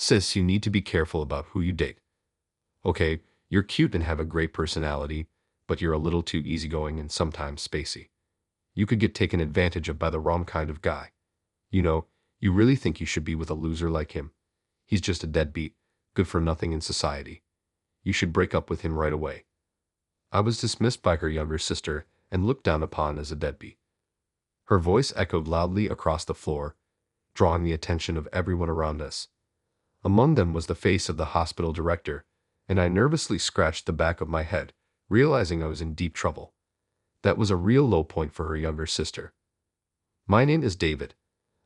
Sis, you need to be careful about who you date. Okay, you're cute and have a great personality, but you're a little too easygoing and sometimes spacey. You could get taken advantage of by the wrong kind of guy. You know, you really think you should be with a loser like him. He's just a deadbeat, good for nothing in society. You should break up with him right away. I was dismissed by her younger sister and looked down upon as a deadbeat. Her voice echoed loudly across the floor, drawing the attention of everyone around us. Among them was the face of the hospital director, and I nervously scratched the back of my head, realizing I was in deep trouble. That was a real low point for her younger sister. My name is David.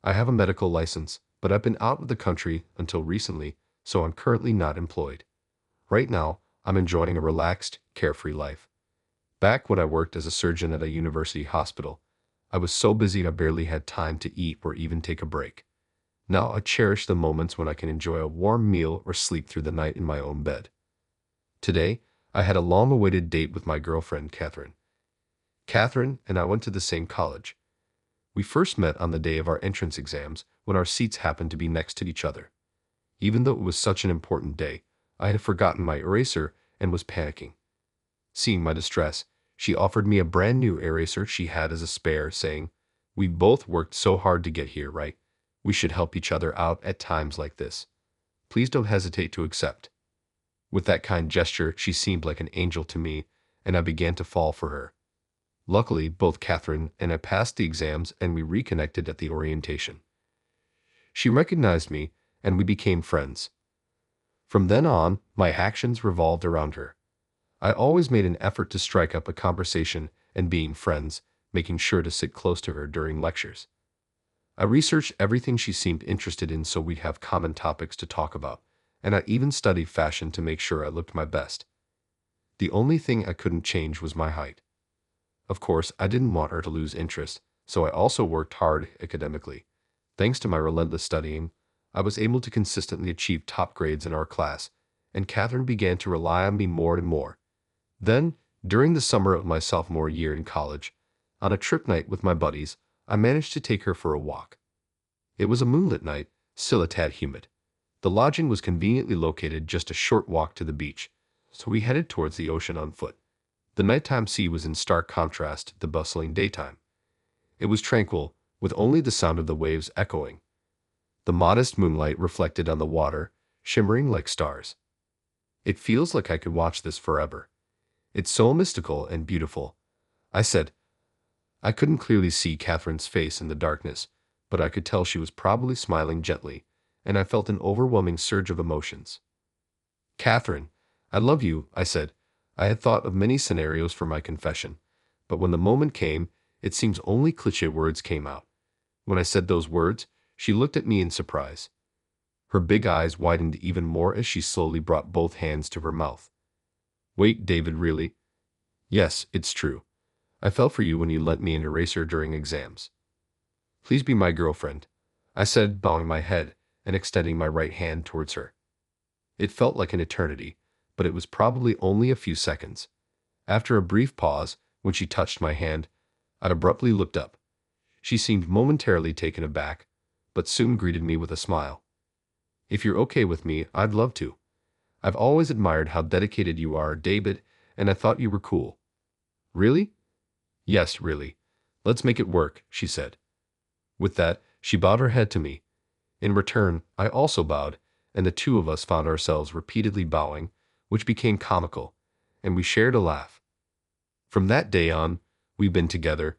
I have a medical license, but I've been out of the country until recently, so I'm currently not employed. Right now, I'm enjoying a relaxed, carefree life. Back when I worked as a surgeon at a university hospital, I was so busy I barely had time to eat or even take a break. Now I cherish the moments when I can enjoy a warm meal or sleep through the night in my own bed. Today, I had a long-awaited date with my girlfriend, Catherine. Catherine and I went to the same college. We first met on the day of our entrance exams when our seats happened to be next to each other. Even though it was such an important day, I had forgotten my eraser and was panicking. Seeing my distress, she offered me a brand new eraser she had as a spare, saying, "We both worked so hard to get here, right? We should help each other out at times like this. Please don't hesitate to accept." With that kind gesture, she seemed like an angel to me, and I began to fall for her. Luckily, both Catherine and I passed the exams and we reconnected at the orientation. She recognized me, and we became friends. From then on, my actions revolved around her. I always made an effort to strike up a conversation and being friends, making sure to sit close to her during lectures. I researched everything she seemed interested in so we'd have common topics to talk about, and I even studied fashion to make sure I looked my best. The only thing I couldn't change was my height. Of course, I didn't want her to lose interest, so I also worked hard academically. Thanks to my relentless studying, I was able to consistently achieve top grades in our class, and Catherine began to rely on me more and more. Then, during the summer of my sophomore year in college, on a trip night with my buddies, I managed to take her for a walk. It was a moonlit night, still a tad humid. The lodging was conveniently located just a short walk to the beach, so we headed towards the ocean on foot. The nighttime sea was in stark contrast to the bustling daytime. It was tranquil, with only the sound of the waves echoing. The modest moonlight reflected on the water, shimmering like stars. "It feels like I could watch this forever. It's so mystical and beautiful," I said. I couldn't clearly see Catherine's face in the darkness, but I could tell she was probably smiling gently, and I felt an overwhelming surge of emotions. "Catherine, I love you," I said. I had thought of many scenarios for my confession, but when the moment came, it seems only cliché words came out. When I said those words, she looked at me in surprise. Her big eyes widened even more as she slowly brought both hands to her mouth. "Wait, David, really?" "Yes, it's true. I fell for you when you lent me an eraser during exams." "Please be my girlfriend," I said, bowing my head and extending my right hand towards her. It felt like an eternity, but it was probably only a few seconds. After a brief pause, when she touched my hand, I abruptly looked up. She seemed momentarily taken aback, but soon greeted me with a smile. "If you're okay with me, I'd love to. I've always admired how dedicated you are, David, and I thought you were cool." "Really?" "Yes, really. Let's make it work," she said. With that, she bowed her head to me. In return, I also bowed, and the two of us found ourselves repeatedly bowing, which became comical, and we shared a laugh. From that day on, we've been together.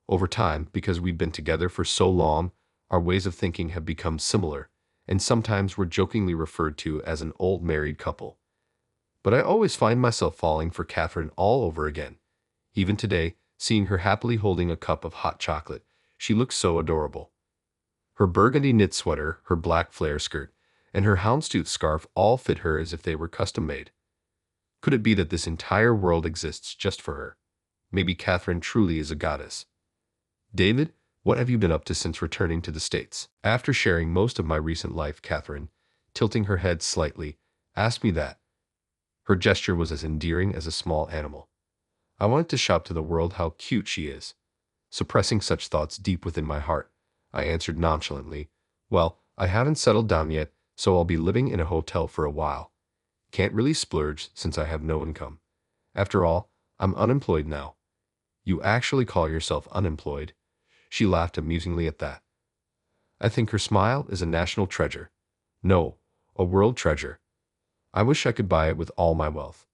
Over time, because we've been together for so long, our ways of thinking have become similar, and sometimes we're jokingly referred to as an old married couple. But I always find myself falling for Catherine all over again. Even today, seeing her happily holding a cup of hot chocolate, she looks so adorable. Her burgundy knit sweater, her black flare skirt, and her houndstooth scarf all fit her as if they were custom-made. Could it be that this entire world exists just for her? Maybe Catherine truly is a goddess. "David, what have you been up to since returning to the States?" After sharing most of my recent life, Catherine, tilting her head slightly, asked me that. Her gesture was as endearing as a small animal. I wanted to shout to the world how cute she is. Suppressing such thoughts deep within my heart, I answered nonchalantly, "Well, I haven't settled down yet, so I'll be living in a hotel for a while. Can't really splurge since I have no income. After all, I'm unemployed now." "You actually call yourself unemployed?" She laughed amusingly at that. I think her smile is a national treasure. No, a world treasure. I wish I could buy it with all my wealth.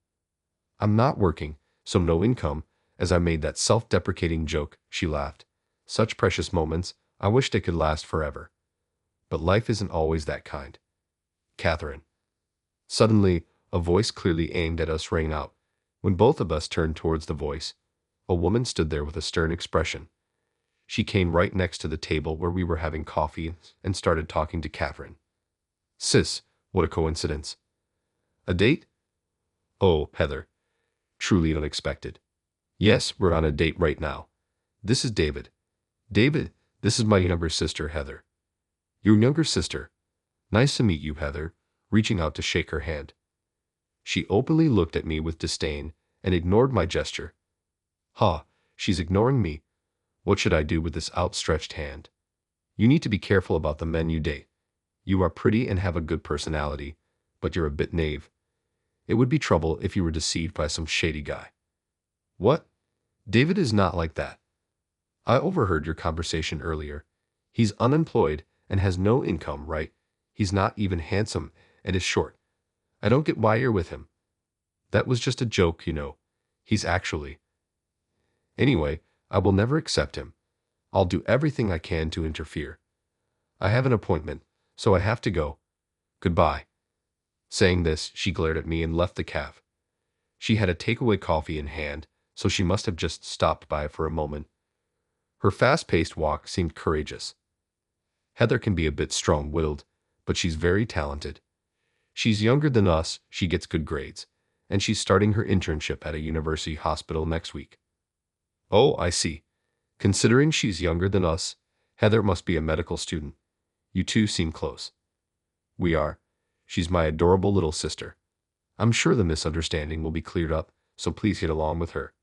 "I'm not working, so no income." As I made that self-deprecating joke, she laughed. "Such precious moments, I wish they could last forever. But life isn't always that kind." "Catherine." Suddenly, a voice clearly aimed at us rang out. When both of us turned towards the voice, a woman stood there with a stern expression. She came right next to the table where we were having coffee and started talking to Catherine. "Sis, what a coincidence. A date?" "Oh, Heather. Truly unexpected." "Yes, we're on a date right now. This is David." "David, this is my younger sister, Heather." "Your younger sister? Nice to meet you, Heather," reaching out to shake her hand. She openly looked at me with disdain and ignored my gesture. "Ha, she's ignoring me. What should I do with this outstretched hand?" "You need to be careful about the men you date. You are pretty and have a good personality, but you're a bit naive. It would be trouble if you were deceived by some shady guy." "What? David is not like that. I overheard your conversation earlier. He's unemployed and has no income, right? He's not even handsome and is short. I don't get why you're with him." "That was just a joke, you know. He's actually. Anyway, I will never accept him. I'll do everything I can to interfere. I have an appointment, so I have to go. Goodbye." Saying this, she glared at me and left the cafe. She had a takeaway coffee in hand, so she must have just stopped by for a moment. Her fast-paced walk seemed courageous. Heather can be a bit strong-willed, but she's very talented. She's younger than us, she gets good grades, and she's starting her internship at a university hospital next week. "Oh, I see. Considering she's younger than us, Heather must be a medical student. You two seem close." "We are. She's my adorable little sister. I'm sure the misunderstanding will be cleared up, so please get along with her."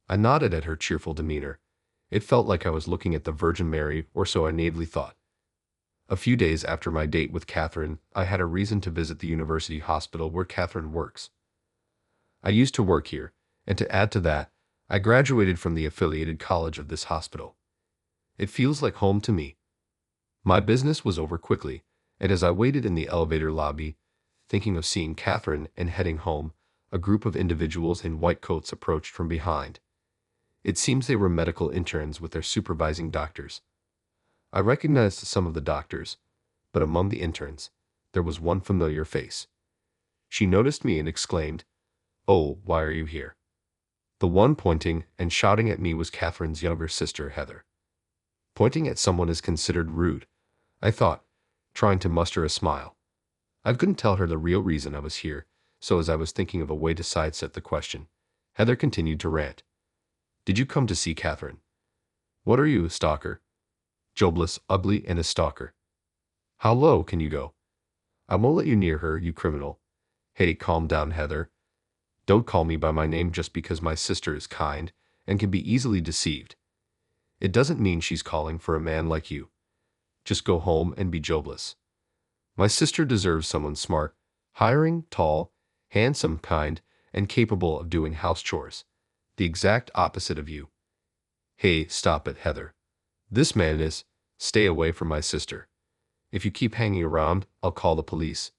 I nodded at her cheerful demeanor. It felt like I was looking at the Virgin Mary, or so I naively thought. A few days after my date with Catherine, I had a reason to visit the university hospital where Catherine works. I used to work here, and to add to that, I graduated from the affiliated college of this hospital. It feels like home to me. My business was over quickly, and as I waited in the elevator lobby, thinking of seeing Catherine and heading home, a group of individuals in white coats approached from behind. It seems they were medical interns with their supervising doctors. I recognized some of the doctors, but among the interns, there was one familiar face. She noticed me and exclaimed, "Oh, why are you here?" The one pointing and shouting at me was Catherine's younger sister, Heather. Pointing at someone is considered rude, I thought, trying to muster a smile. I couldn't tell her the real reason I was here, so as I was thinking of a way to sidestep the question, Heather continued to rant. "Did you come to see Catherine? What are you, a stalker? Jobless, ugly, and a stalker. How low can you go? I won't let you near her, you criminal." "Hey, calm down, Heather. Don't call me by my name just because my sister is kind and can be easily deceived. It doesn't mean she's calling for a man like you. Just go home and be jobless. My sister deserves someone smart, hiring, tall, handsome, kind, and capable of doing house chores. The exact opposite of you." "Hey, stop it, Heather. This man is. Stay away from my sister. If you keep hanging around, I'll call the police."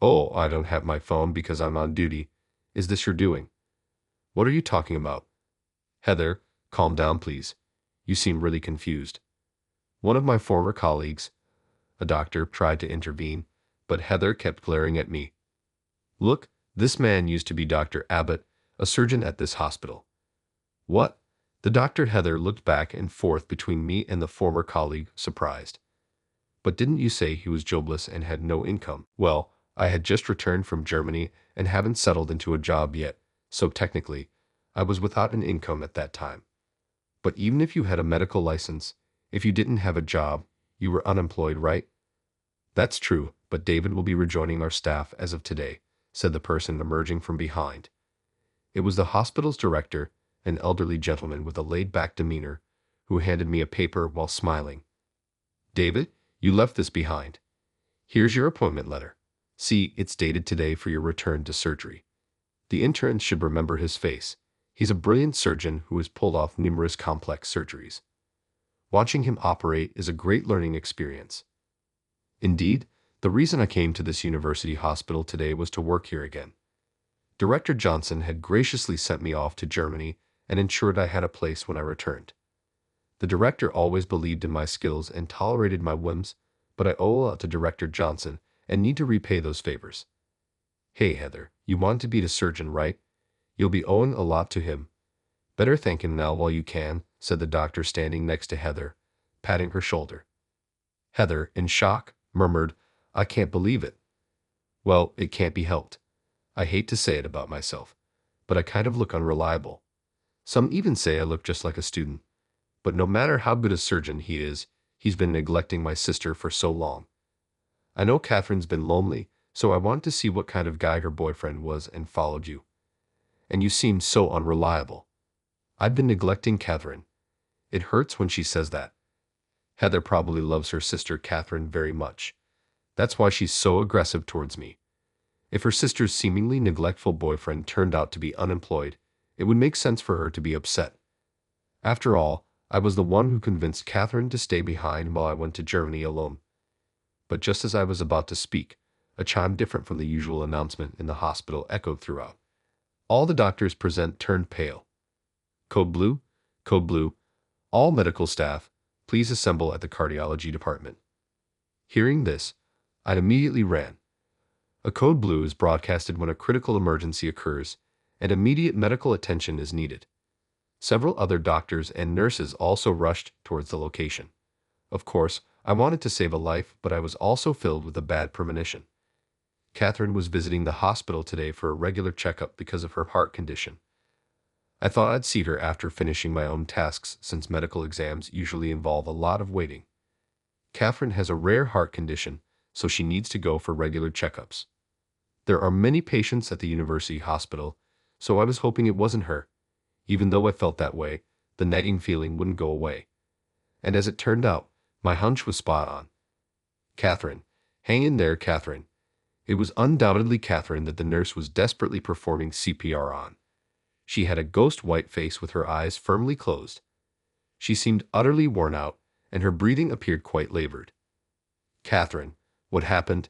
"Oh, I don't have my phone because I'm on duty. Is this your doing?" "What are you talking about?" "Heather, calm down, please. You seem really confused." One of my former colleagues, a doctor, tried to intervene, but Heather kept glaring at me. "Look, this man used to be Dr. Abbott, a surgeon at this hospital." "What?" The doctor. Heather looked back and forth between me and the former colleague, surprised. "But didn't you say he was jobless and had no income?" "Well, I had just returned from Germany and haven't settled into a job yet, so technically, I was without an income at that time. But even if you had a medical license, if you didn't have a job, you were unemployed, right?" "That's true, but David will be rejoining our staff as of today," said the person emerging from behind. It was the hospital's director, an elderly gentleman with a laid-back demeanor, who handed me a paper while smiling. "David, you left this behind. Here's your appointment letter. See, it's dated today for your return to surgery. The intern should remember his face. He's a brilliant surgeon who has pulled off numerous complex surgeries. Watching him operate is a great learning experience. Indeed, the reason I came to this university hospital today was to work here again. Director Johnson had graciously sent me off to Germany and ensured I had a place when I returned. The director always believed in my skills and tolerated my whims, but I owe a lot to Director Johnson and need to repay those favors. Hey Heather, you want to be a surgeon, right? You'll be owing a lot to him. Better thank him now while you can, said the doctor standing next to Heather, patting her shoulder. Heather, in shock, murmured, I can't believe it. Well, it can't be helped. I hate to say it about myself, but I kind of look unreliable. Some even say I look just like a student. But no matter how good a surgeon he is, he's been neglecting my sister for so long. I know Catherine's been lonely, so I wanted to see what kind of guy her boyfriend was and followed you. And you seem so unreliable. I've been neglecting Catherine. It hurts when she says that. Heather probably loves her sister Catherine very much. That's why she's so aggressive towards me. If her sister's seemingly neglectful boyfriend turned out to be unemployed, it would make sense for her to be upset. After all, I was the one who convinced Catherine to stay behind while I went to Germany alone. But just as I was about to speak, a chime different from the usual announcement in the hospital echoed throughout. All the doctors present turned pale. Code blue, code blue. All medical staff, please assemble at the cardiology department. Hearing this, I immediately ran. A code blue is broadcasted when a critical emergency occurs and immediate medical attention is needed. Several other doctors and nurses also rushed towards the location. Of course, I wanted to save a life, but I was also filled with a bad premonition. Catherine was visiting the hospital today for a regular checkup because of her heart condition. I thought I'd see her after finishing my own tasks since medical exams usually involve a lot of waiting. Catherine has a rare heart condition, so she needs to go for regular checkups. There are many patients at the university hospital, so I was hoping it wasn't her. Even though I felt that way, the nagging feeling wouldn't go away. And as it turned out, my hunch was spot on. Catherine. Hang in there, Catherine. It was undoubtedly Catherine that the nurse was desperately performing CPR on. She had a ghost white face with her eyes firmly closed. She seemed utterly worn out, and her breathing appeared quite labored. Catherine, what happened?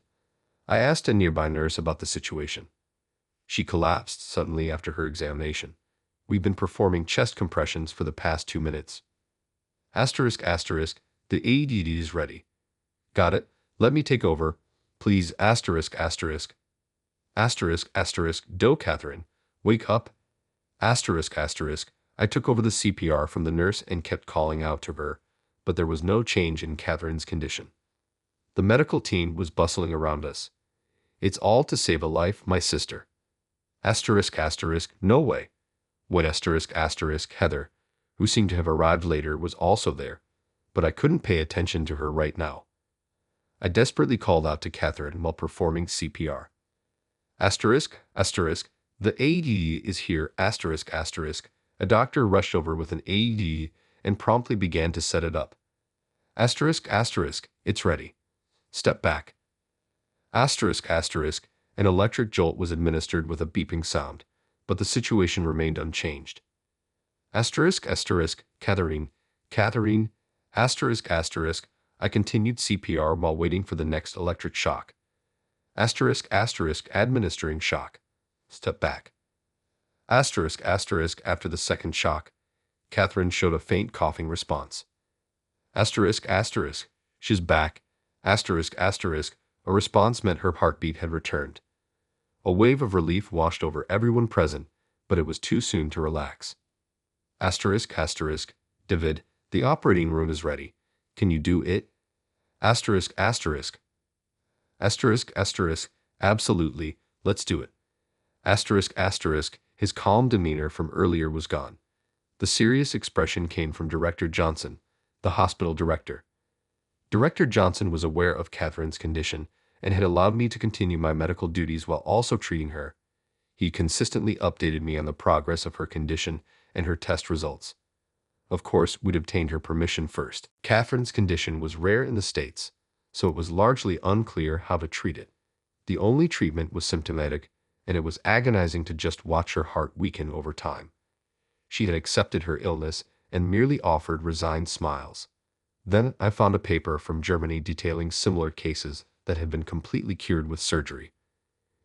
I asked a nearby nurse about the situation. She collapsed suddenly after her examination. We've been performing chest compressions for the past 2 minutes. Asterisk, asterisk, the AED is ready. Got it, let me take over. Please, asterisk, asterisk. Asterisk, asterisk, do Catherine, wake up. Asterisk, asterisk, I took over the CPR from the nurse and kept calling out to her, but there was no change in Catherine's condition. The medical team was bustling around us. It's all to save a life, my sister. Asterisk, asterisk, no way. When asterisk, asterisk, Heather, who seemed to have arrived later, was also there, but I couldn't pay attention to her right now. I desperately called out to Catherine while performing CPR. Asterisk, asterisk, the AED is here, asterisk, asterisk. A doctor rushed over with an AED and promptly began to set it up. Asterisk, asterisk, it's ready. Step back. Asterisk, asterisk, an electric jolt was administered with a beeping sound, but the situation remained unchanged. Asterisk, asterisk, Catherine, Catherine, asterisk, asterisk, I continued CPR while waiting for the next electric shock. Asterisk, asterisk, administering shock. Step back. Asterisk, asterisk, after the second shock, Catherine showed a faint coughing response. Asterisk, asterisk, she's back. Asterisk, asterisk, a response meant her heartbeat had returned. A wave of relief washed over everyone present, but it was too soon to relax. Asterisk, asterisk, David, the operating room is ready. Can you do it? Asterisk, asterisk. Asterisk, asterisk, absolutely, let's do it. Asterisk, asterisk, his calm demeanor from earlier was gone. The serious expression came from Director Johnson, the hospital director. Director Johnson was aware of Catherine's condition and had allowed me to continue my medical duties while also treating her. He consistently updated me on the progress of her condition and her test results. Of course, we'd obtained her permission first. Catherine's condition was rare in the States, so it was largely unclear how to treat it. The only treatment was symptomatic, and it was agonizing to just watch her heart weaken over time. She had accepted her illness and merely offered resigned smiles. Then I found a paper from Germany detailing similar cases that had been completely cured with surgery.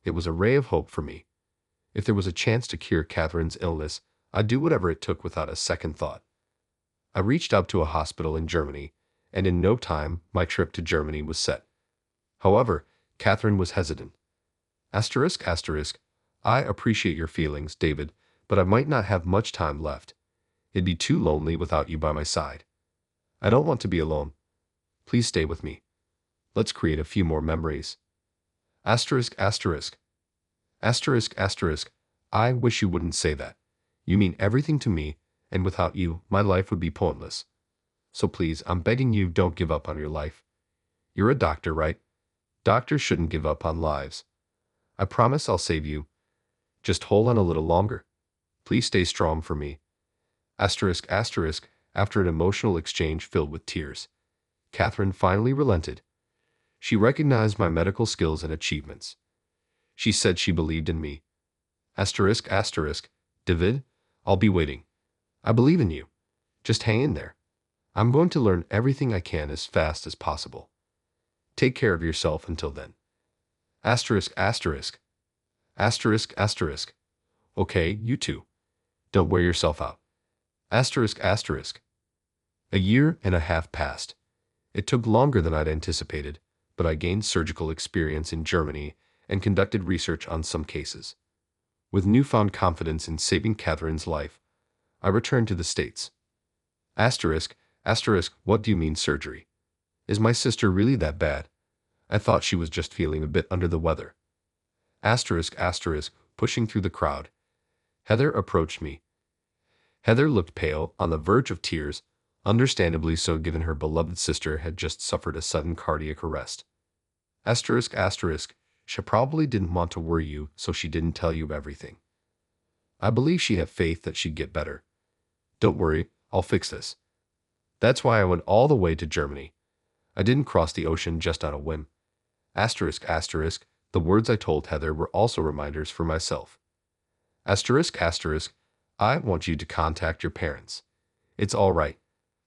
It was a ray of hope for me. If there was a chance to cure Catherine's illness, I'd do whatever it took without a second thought. I reached out to a hospital in Germany, and in no time my trip to Germany was set. However, Catherine was hesitant. Asterisk, asterisk, I appreciate your feelings, David, but I might not have much time left. It'd be too lonely without you by my side. I don't want to be alone. Please stay with me. Let's create a few more memories. Asterisk, asterisk. Asterisk, asterisk. I wish you wouldn't say that. You mean everything to me, and without you, my life would be pointless. So please, I'm begging you, don't give up on your life. You're a doctor, right? Doctors shouldn't give up on lives. I promise I'll save you. Just hold on a little longer. Please stay strong for me. Asterisk, asterisk. After an emotional exchange filled with tears, Catherine finally relented. She recognized my medical skills and achievements. She said she believed in me. Asterisk, asterisk. David, I'll be waiting. I believe in you. Just hang in there. I'm going to learn everything I can as fast as possible. Take care of yourself until then. Asterisk, asterisk. Asterisk, asterisk. Okay, you too. Don't wear yourself out. Asterisk, asterisk. A year and a half passed. It took longer than I'd anticipated, but I gained surgical experience in Germany and conducted research on some cases. With newfound confidence in saving Catherine's life, I returned to the States. Asterisk, asterisk, what do you mean surgery? Is my sister really that bad? I thought she was just feeling a bit under the weather. Asterisk, asterisk, pushing through the crowd. Heather approached me. Heather looked pale, on the verge of tears, understandably so given her beloved sister had just suffered a sudden cardiac arrest. Asterisk, asterisk, she probably didn't want to worry you, so she didn't tell you everything. I believe she had faith that she'd get better. Don't worry, I'll fix this. That's why I went all the way to Germany. I didn't cross the ocean just on a whim. Asterisk, asterisk, the words I told Heather were also reminders for myself. Asterisk, asterisk, I want you to contact your parents. It's all right.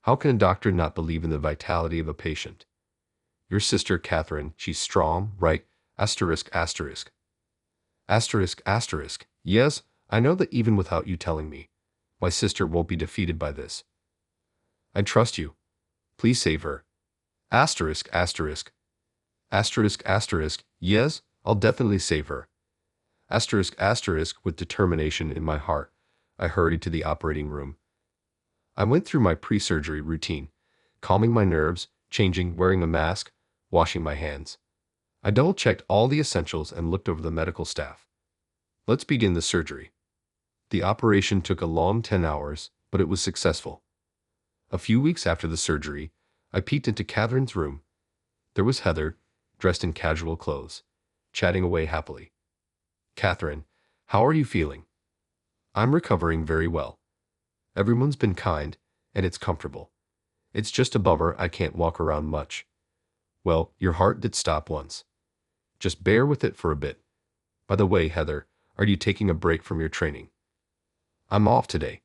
How can a doctor not believe in the vitality of a patient? Your sister Catherine, she's strong, right? Asterisk, asterisk. Asterisk, asterisk. Yes, I know that even without you telling me, my sister won't be defeated by this. I trust you. Please save her. Asterisk, asterisk. Asterisk, asterisk. Yes, I'll definitely save her. Asterisk, asterisk. With determination in my heart, I hurried to the operating room. I went through my pre-surgery routine, calming my nerves, changing, wearing a mask, washing my hands. I double-checked all the essentials and looked over the medical staff. Let's begin the surgery. The operation took a long 10 hours, but it was successful. A few weeks after the surgery, I peeked into Catherine's room. There was Heather, dressed in casual clothes, chatting away happily. Catherine, how are you feeling? I'm recovering very well. Everyone's been kind, and it's comfortable. It's just a bummer I can't walk around much. Well, your heart did stop once. Just bear with it for a bit. By the way, Heather, are you taking a break from your training? I'm off today.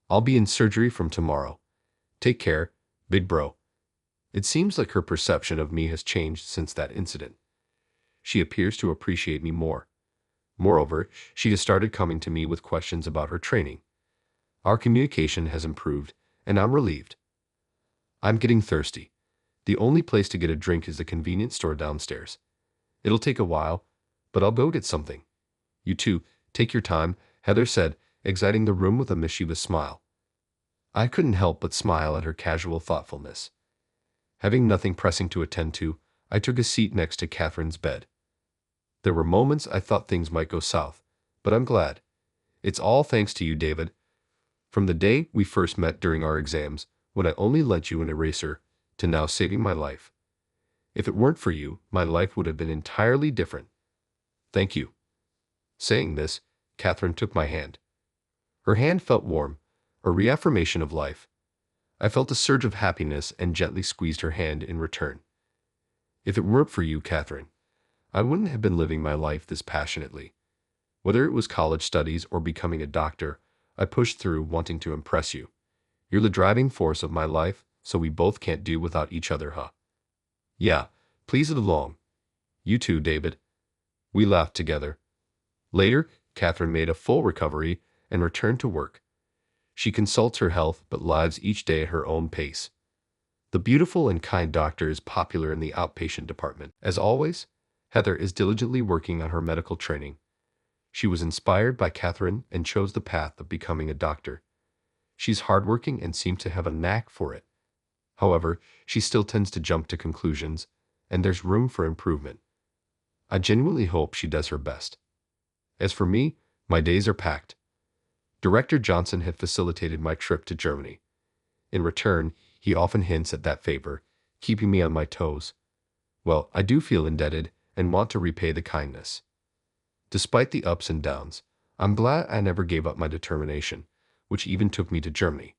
I'll be in surgery from tomorrow. Take care, big bro. It seems like her perception of me has changed since that incident. She appears to appreciate me more. Moreover, she has started coming to me with questions about her training. Our communication has improved, and I'm relieved. I'm getting thirsty. The only place to get a drink is the convenience store downstairs. It'll take a while, but I'll go get something. You too, take your time, Heather said, exiting the room with a mischievous smile. I couldn't help but smile at her casual thoughtfulness. Having nothing pressing to attend to, I took a seat next to Catherine's bed. There were moments I thought things might go south, but I'm glad. It's all thanks to you, David. From the day we first met during our exams, when I only lent you an eraser, to now saving my life. If it weren't for you, my life would have been entirely different. Thank you. Saying this, Catherine took my hand. Her hand felt warm, a reaffirmation of life. I felt a surge of happiness and gently squeezed her hand in return. If it weren't for you, Catherine, I wouldn't have been living my life this passionately. Whether it was college studies or becoming a doctor, I pushed through wanting to impress you. You're the driving force of my life, so we both can't do without each other, huh? Yeah, please it along. You too, David. We laughed together. Later, Catherine made a full recovery and returned to work. She consults her health but lives each day at her own pace. The beautiful and kind doctor is popular in the outpatient department. As always, Heather is diligently working on her medical training. She was inspired by Catherine and chose the path of becoming a doctor. She's hardworking and seems to have a knack for it. However, she still tends to jump to conclusions, and there's room for improvement. I genuinely hope she does her best. As for me, my days are packed. Director Johnson had facilitated my trip to Germany. In return, he often hints at that favor, keeping me on my toes. Well, I do feel indebted and want to repay the kindness. Despite the ups and downs, I'm glad I never gave up my determination, which even took me to Germany.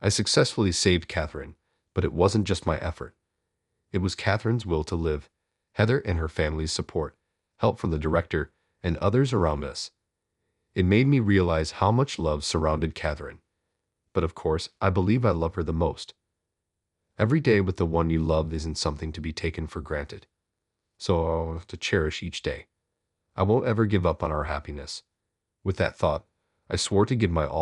I successfully saved Catherine, but it wasn't just my effort. It was Catherine's will to live, Heather and her family's support, help from the director, and others around us. It made me realize how much love surrounded Catherine. But of course, I believe I love her the most. Every day with the one you love isn't something to be taken for granted. So I'll have to cherish each day. I won't ever give up on our happiness. With that thought, I swore to give my all